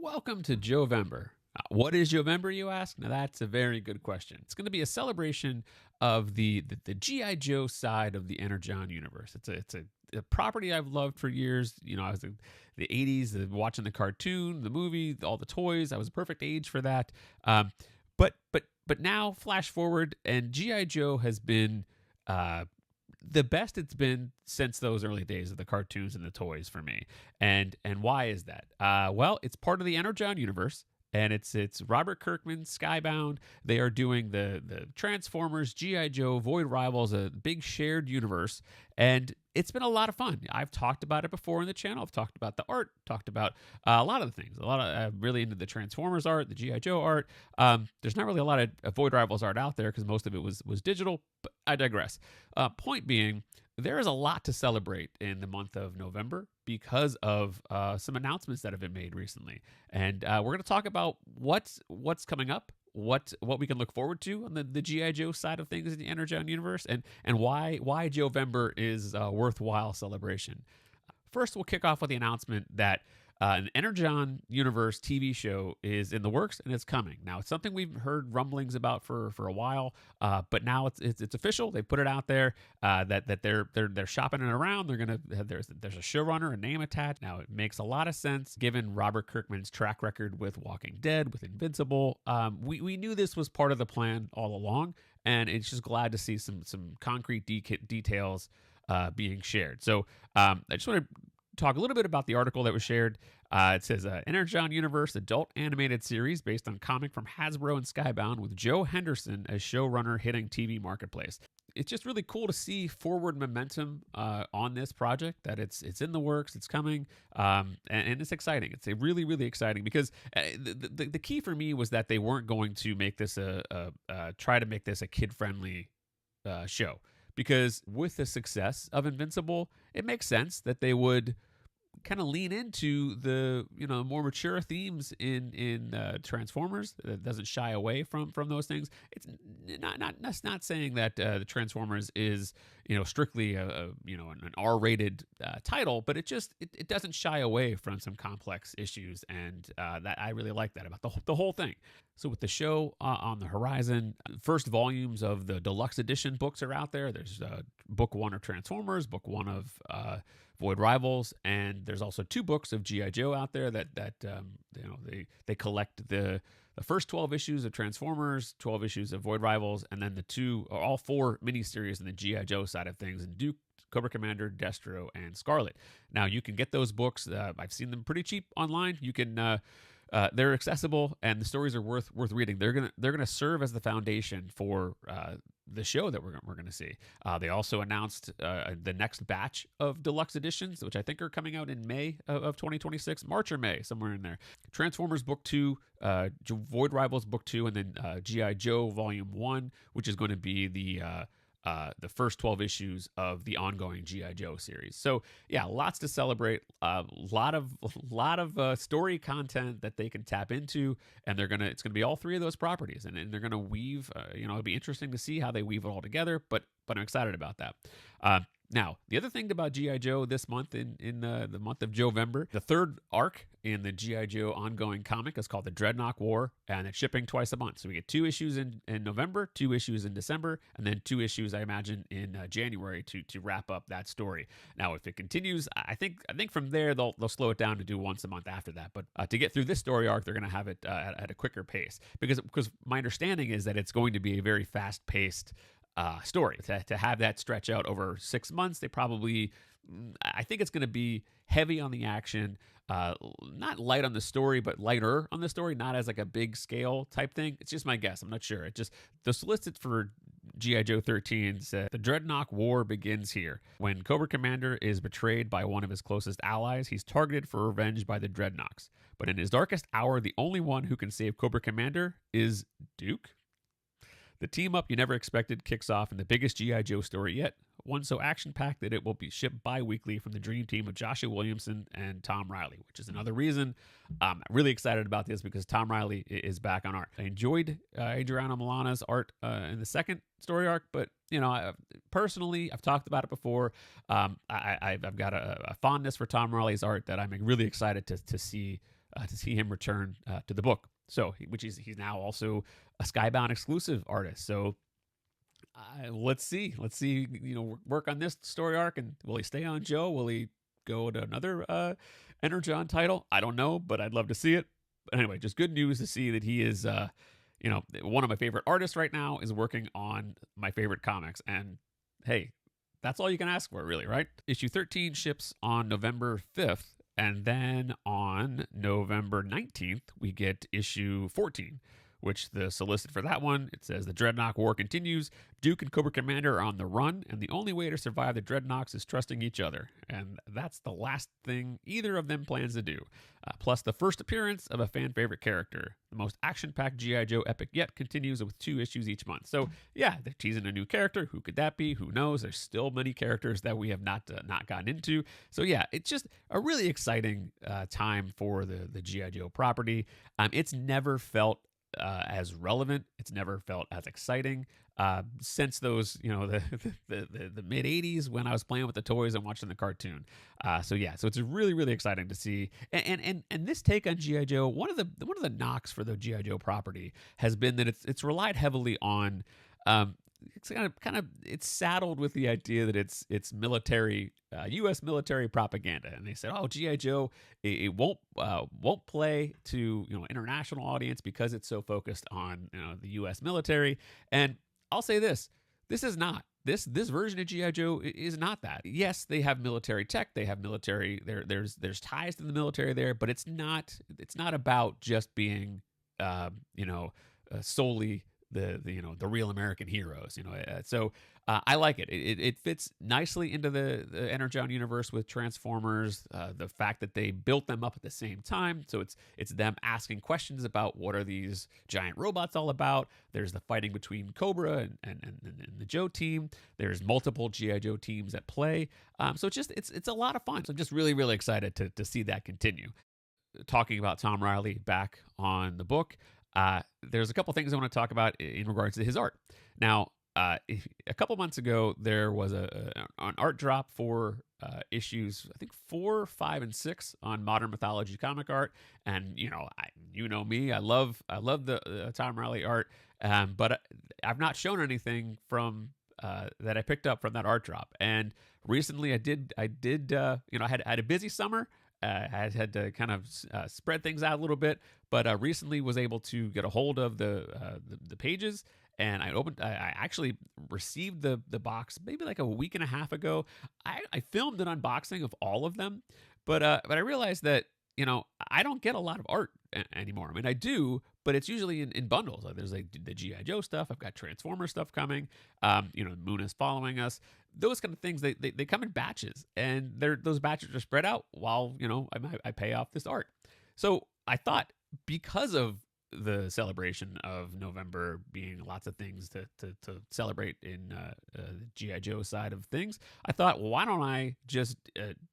Welcome to JOE-vember. What is JOE-vember, you ask? Now, that's a very good question. It's going to be a celebration of the G.I. Joe side of the Energon universe. It's a property I've loved for years. You know, I was in the 80s, watching the cartoon, the movie, all the toys. I was a perfect age for that. But now, flash forward, and G.I. Joe has been the best it's been since those early days of the cartoons and the toys for me. And why is that? Well, it's part of the Energon universe, and it's Robert Kirkman, Skybound. They are doing the Transformers, G.I. Joe, Void Rivals, a big shared universe, and it's been a lot of fun. I've talked about it before in the channel. I've talked about the art, talked about a lot of the things. I'm really into the Transformers art, the G.I. Joe art. There's not really a lot of Void Rivals art out there because most of it was digital, but I digress. Point being, there is a lot to celebrate in the month of November because of some announcements that have been made recently. And we're going to talk about what's coming up, what we can look forward to on the G.I. Joe side of things in the Energon universe, and why JOE-vember is a worthwhile celebration. First, we'll kick off with the announcement that an Energon universe TV show is in the works and it's coming. Now, it's something we've heard rumblings about for a while, but now it's official. They put it out there that they're shopping it around. They're gonna there's a showrunner, a name attached. Now, it makes a lot of sense given Robert Kirkman's track record with Walking Dead, with Invincible. We knew this was part of the plan all along, and it's just glad to see some concrete details being shared. So I just want to talk a little bit about the article that was shared. It says, Energon Universe adult animated series based on comic from Hasbro and Skybound with Joe Henderson as showrunner hitting TV marketplace. It's just really cool to see forward momentum on this project, that it's in the works, it's coming, and it's exciting. It's really, really exciting because the key for me was that they weren't going to make this try to make this a kid-friendly show. Because with the success of Invincible, it makes sense that they would kind of lean into the more mature themes in Transformers. That doesn't shy away from those things. It's not saying that the Transformers is strictly an R-rated title, but it doesn't shy away from some complex issues, and that I really like that about the whole thing. So with the show on the horizon, first volumes of the deluxe edition books are out there. There's book 1 of Transformers, book 1 of Void Rivals, and there's also 2 books of G.I. Joe out there that they collect the first 12 issues of Transformers, 12 issues of Void Rivals, and then all 4 miniseries in the G.I. Joe side of things, and Duke, Cobra Commander, Destro, and Scarlet. Now you can get those books. I've seen them pretty cheap online. You can. They're accessible, and the stories are worth reading. They're gonna serve as the foundation for the show that we're gonna see. They also announced the next batch of deluxe editions, which I think are coming out in May of 2026, March or May, somewhere in there. Transformers Book 2, Void Rivals Book 2, and then G.I. Joe Volume 1, which is going to be the first 12 issues of the ongoing G.I. Joe series. So yeah, lots to celebrate. A lot of story content that they can tap into, and it's gonna be all 3 of those properties, and they're gonna weave. It'll be interesting to see how they weave it all together. But I'm excited about that. Now, the other thing about G.I. Joe this month, in the month of JOE-vember, the 3rd arc in the G.I. Joe ongoing comic is called the Dreadnought War, and it's shipping twice a month. So we get 2 issues in November, 2 issues in December, and then 2 issues, I imagine, in January to wrap up that story. Now, if it continues, I think from there they'll slow it down to do once a month after that. But to get through this story arc, they're going to have it at a quicker pace, because my understanding is that it's going to be a very fast-paced story. To have that stretch out over 6 months, I think it's going to be heavy on the action, not light on the story, but lighter on the story, not as like a big scale type thing. It's just my guess. I'm not sure. The solicit for G.I. Joe 13 said, the Dreadnought War begins here. When Cobra Commander is betrayed by one of his closest allies, he's targeted for revenge by the Dreadnoks. But in his darkest hour, the only one who can save Cobra Commander is Duke. The team-up you never expected kicks off in the biggest G.I. Joe story yet, one so action-packed that it will be shipped bi-weekly from the dream team of Joshua Williamson and Tom Reilly, which is another reason I'm really excited about this, because Tom Reilly is back on art. I enjoyed Adriano Milano's art in the 2nd story arc, but personally, I've talked about it before. I've got a fondness for Tom Reilly's art that I'm really excited to see to see him return to the book. So, which he's now also a Skybound exclusive artist. So, let's see, work on this story arc, and will he stay on Joe? Will he go to another Energon title? I don't know, but I'd love to see it. But anyway, just good news to see that he is, one of my favorite artists right now is working on my favorite comics. And hey, that's all you can ask for, really, right? Issue 13 ships on November 5th. And then on November 19th, we get issue 14, which the solicit for that one, it says the Dreadnought War continues. Duke and Cobra Commander are on the run, and the only way to survive the Dreadnoughts is trusting each other. And that's the last thing either of them plans to do. Plus the first appearance of a fan favorite character. The most action-packed G.I. Joe epic yet continues with 2 issues each month. So yeah, they're teasing a new character. Who could that be? Who knows? There's still many characters that we have not gotten into. So yeah, it's just a really exciting time for the G.I. Joe property. It's never felt as relevant. It's never felt as exciting since those, the mid '80s when I was playing with the toys and watching the cartoon. So it's really, really exciting to see. And this take on GI Joe, one of the knocks for the GI Joe property has been that it's relied heavily on. It's it's saddled with the idea that it's military, U.S. military propaganda, and they said, "Oh, GI Joe, it won't play to international audience because it's so focused on the U.S. military." And I'll say this is not this version of GI Joe is not that. Yes, they have military tech, they have military. There's ties to the military there, but it's not about just being solely the real American heroes. So I like it. It fits nicely into the Energon universe with Transformers. The fact that they built them up at the same time, so it's them asking questions about what are these giant robots all about. There's the fighting between Cobra and the Joe team. There's multiple GI Joe teams at play. So it's a lot of fun. So I'm just really, really excited to see that continue. Talking about Tom Reilly back on the book. There's a couple things I want to talk about in regards to his art. Now, a couple months ago, there was an art drop for issues, I think 4, 5, and 6 on Modern Mythology Comic Art. And me, I love the Tom Reilly art, but I've not shown anything from that I picked up from that art drop. And recently, I had a busy summer. I had to kind of spread things out a little bit, but recently was able to get a hold of the pages, and I actually received the box maybe like a week and a half ago. I filmed an unboxing of all of them, but I realized that I don't get a lot of art anymore. I mean, I do, but it's usually in bundles. Like there's like the G.I. Joe stuff. I've got Transformer stuff coming. Moon is following us. Those kind of things, they come in batches, and those batches are spread out while, I pay off this art. So I thought, because of the celebration of November being lots of things to celebrate in the G.I. Joe side of things, I thought, well, why don't I just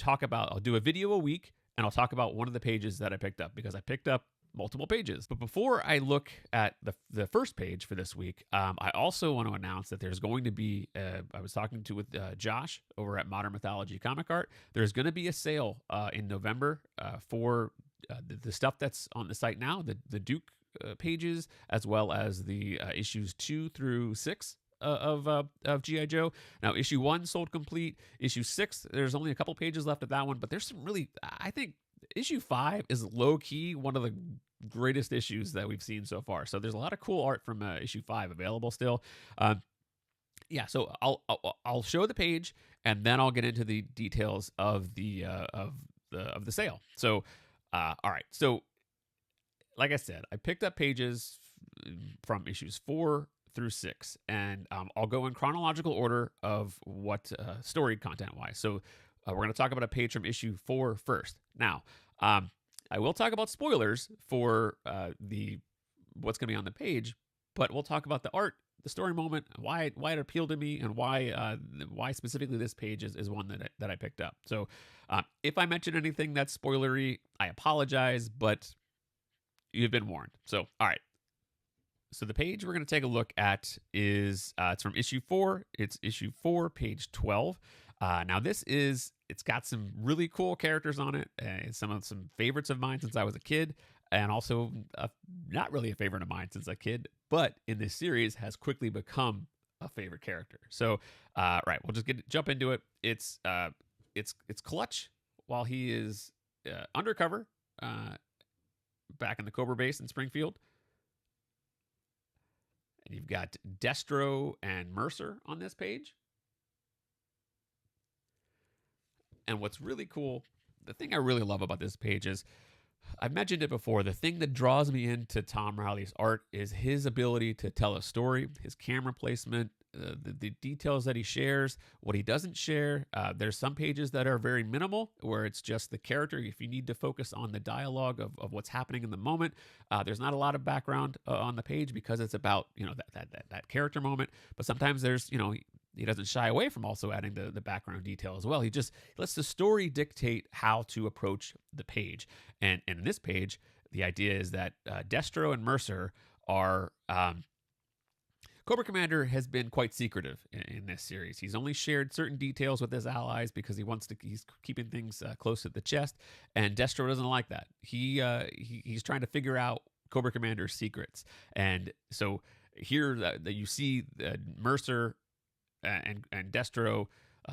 I'll do a video a week, and I'll talk about one of the pages that I picked up, because I picked up multiple pages. But before I look at the first page for this week, I also want to announce that there's going to be, I was talking with Josh over at Modern Mythology Comic Art. There's going to be a sale in November for the stuff that's on the site now, the Duke pages, as well as the issues 2 through 6 of G.I. Joe. Now, issue 1 sold complete. Issue 6, there's only a couple pages left of that one, but there's some really, I think, issue 5 is low-key one of the greatest issues that we've seen so far. So there's a lot of cool art from issue 5 available still. So I'll show the page, and then I'll get into the details of the sale. So all right. So like I said, I picked up pages from issues 4 through 6, and I'll go in chronological order of what story content wise. So we're going to talk about a page from issue 4 first. Now, I will talk about spoilers for what's going to be on the page, but we'll talk about the art, the story moment, why it appealed to me, and why specifically this page is one that I picked up. So if I mention anything that's spoilery, I apologize, but you've been warned. So all right. So the page we're going to take a look at is it's from issue 4. It's issue 4, page 12. Now it's got some really cool characters on it, some favorites of mine since I was a kid, and also not really a favorite of mine since a kid, but in this series has quickly become a favorite character. So, right, we'll just jump into it. It's Clutch while he is undercover back in the Cobra base in Springfield. And you've got Destro and Mercer on this page. And what's really cool, the thing I really love about this page is, I've mentioned it before, the thing that draws me into Tom Reilly's art is his ability to tell a story, his camera placement, the details that he shares, what he doesn't share. There's some pages that are very minimal, where it's just the character. If you need to focus on the dialogue of what's happening in the moment, there's not a lot of background on the page because it's about, that character moment. But sometimes there's, he doesn't shy away from also adding the background detail as well. He just lets the story dictate how to approach the page. And in this page, the idea is that Destro and Mercer are... Cobra Commander has been quite secretive in this series. He's only shared certain details with his allies because he's keeping things close to the chest, and Destro doesn't like that. He's trying to figure out Cobra Commander's secrets. And so here that you see Mercer and Destro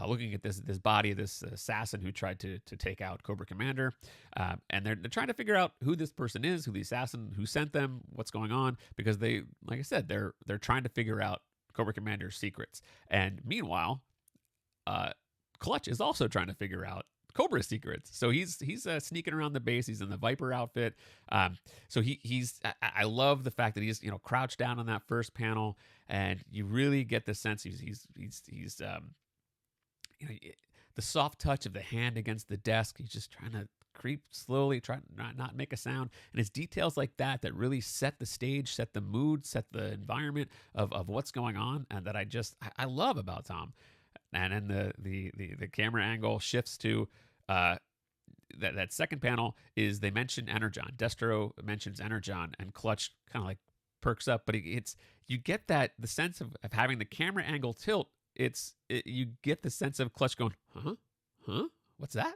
looking at this body of this assassin who tried to take out Cobra Commander, and they're trying to figure out who this person is, who the assassin, who sent them, what's going on, because they, like I said, they're trying to figure out Cobra Commander's secrets. And meanwhile, Clutch is also trying to figure out Cobra's secrets. So he's sneaking around the base. He's in the Viper outfit. So I love the fact that he's crouched down on that first panel, and you really get the sense he's the soft touch of the hand against the desk. He's just trying to creep slowly, try not make a sound. And it's details like that really set the stage, set the mood, set the environment of what's going on, and that I love about Tom. And then the camera angle shifts to that second panel is they mention Energon. Destro mentions Energon, and Clutch kind of like perks up, but you get the sense of having the camera angle tilt. You get the sense of Clutch going, huh? What's that?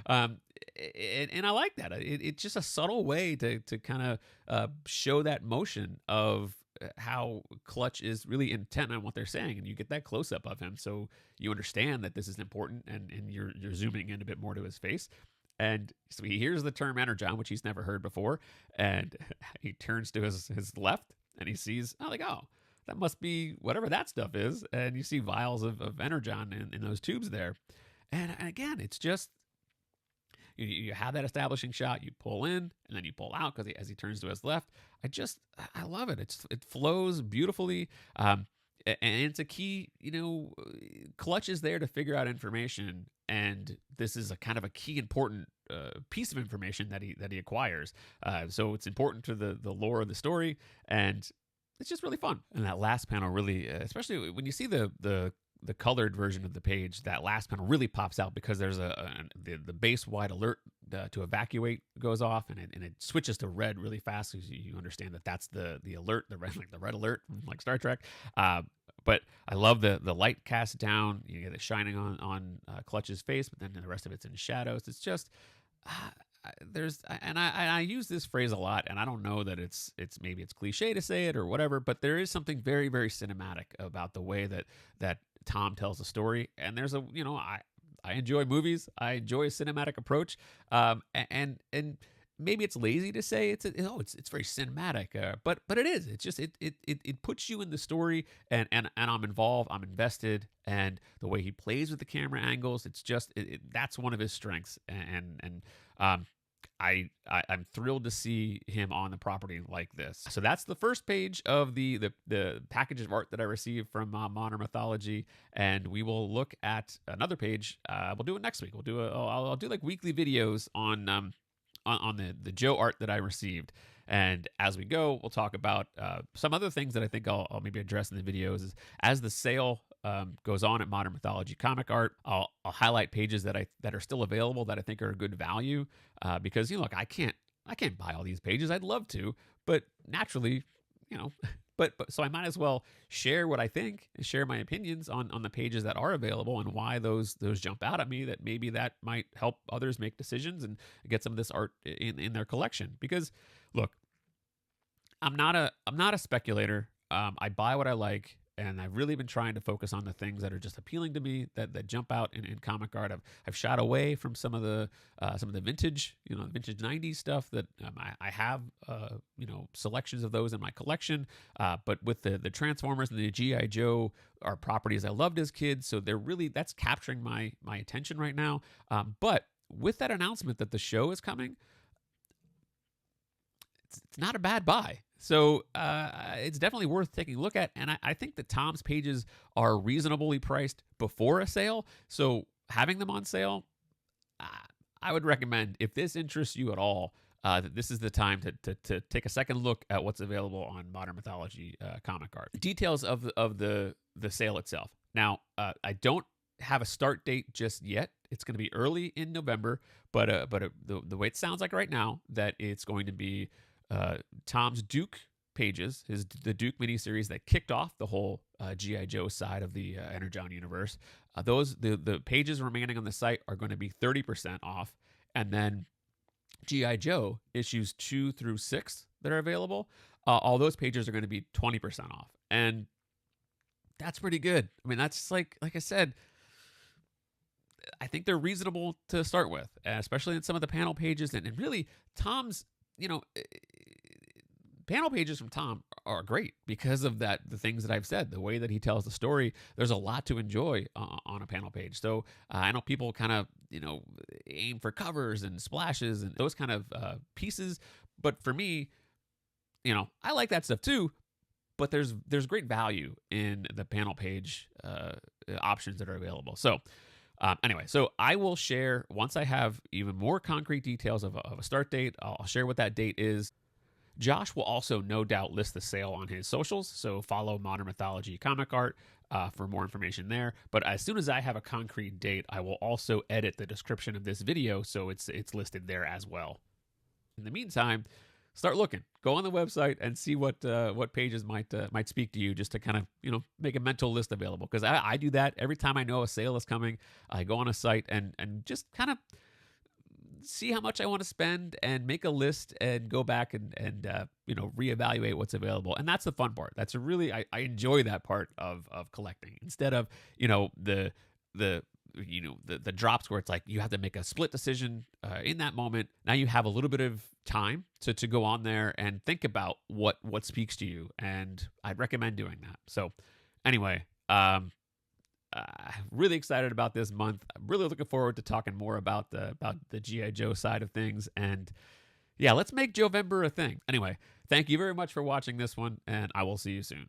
And I like that. It's just a subtle way to kind of show that motion of how Clutch is really intent on what they're saying, and you get that close up of him, so you understand that this is important, and you're zooming in a bit more to his face. And so he hears the term Energon, which he's never heard before, and he turns to his left, and he sees, that must be whatever that stuff is. And you see vials of Energon in those tubes there. And again, it's just, you have that establishing shot, you pull in, and then you pull out as he turns to his left. I love it. It flows beautifully. And it's a key, Clutch is there to figure out information. And this is a kind of a key important piece of information that he acquires. So it's important to the lore of the story. And it's just really fun. And that last panel really, especially when you see the colored version of the page, that last panel really pops out because there's the base wide alert to evacuate goes off, and it switches to red really fast, so you understand that that's the alert, the red alert from like Star Trek. But I love the light cast down. You get it shining on Clutch's face, but then the rest of it's in shadows. It's just I use this phrase a lot, and I don't know that it's maybe it's cliche to say it or whatever, but there is something very, very cinematic about the way that Tom tells a story. And there's I enjoy movies. I enjoy a cinematic approach. And maybe it's lazy to say it's very cinematic, but it is. It's just it puts you in the story, and I'm involved. I'm invested, and the way he plays with the camera angles, it's just that's one of his strengths. And I'm thrilled to see him on the property like this. So that's the first page of the package of art that I received from Modern Mythology, and we will look at another page. We'll do it next week. I'll do like weekly videos on the Joe art that I received. And as we go, we'll talk about some other things that I think I'll maybe address in the videos. As the sale goes on at Modern Mythology Comic Art, I'll highlight pages that are still available that I think are a good value, because look, I can't buy all these pages. I'd love to, but naturally, But so I might as well share what I think and share my opinions on the pages that are available and why those jump out at me, that maybe that might help others make decisions and get some of this art in their collection. Because look, I'm not a speculator. I buy what I like, and I've really been trying to focus on the things that are just appealing to me, that jump out in comic art. I've shied away from some of the vintage, vintage '90s stuff that I have, selections of those in my collection. But with the Transformers and the GI Joe are properties I loved as kids, so that's capturing my attention right now. But with that announcement that the show is coming, it's not a bad buy. So it's definitely worth taking a look at. And I think that Tom's pages are reasonably priced before a sale. So having them on sale, I would recommend, if this interests you at all, that this is the time to take a second look at what's available on Modern Mythology Comic Art. Details of the sale itself. Now, I don't have a start date just yet. It's going to be early in November, but the way it sounds like right now, that it's going to be Tom's Duke pages, the Duke miniseries that kicked off the whole G.I. Joe side of the Energon universe. The pages remaining on the site are going to be 30% off, and then G.I. Joe issues 2 through 6 that are available, all those pages are going to be 20% off, and that's pretty good. I mean, that's like I said, I think they're reasonable to start with, especially in some of the panel pages, and really Tom's, panel pages from Tom are great because of the things that I've said, the way that he tells the story. There's a lot to enjoy on a panel page. So I know people kind of, aim for covers and splashes and those kind of pieces. But for me, I like that stuff too. But there's great value in the panel page options that are available. So anyway, so I will share, once I have even more concrete details of a start date, I'll share what that date is. Josh will also no doubt list the sale on his socials, so follow Modern Mythology Comic Art for more information there. But as soon as I have a concrete date, I will also edit the description of this video so it's listed there as well. In the meantime, start looking. Go on the website and see what pages might speak to you, just to kind of make a mental list available. Because I do that every time I know a sale is coming. I go on a site and just kind of see how much I want to spend and make a list and go back and reevaluate what's available. And that's the fun part. That's really I enjoy that part of collecting, instead of the drops where it's like you have to make a split decision in that moment. Now you have a little bit of time to go on there and think about what speaks to you, and I'd recommend doing that. So anyway, really excited about this month. I'm really looking forward to talking more about the G.I. Joe side of things, and yeah, let's make JOE-vember a thing. Anyway, thank you very much for watching this one, and I will see you soon.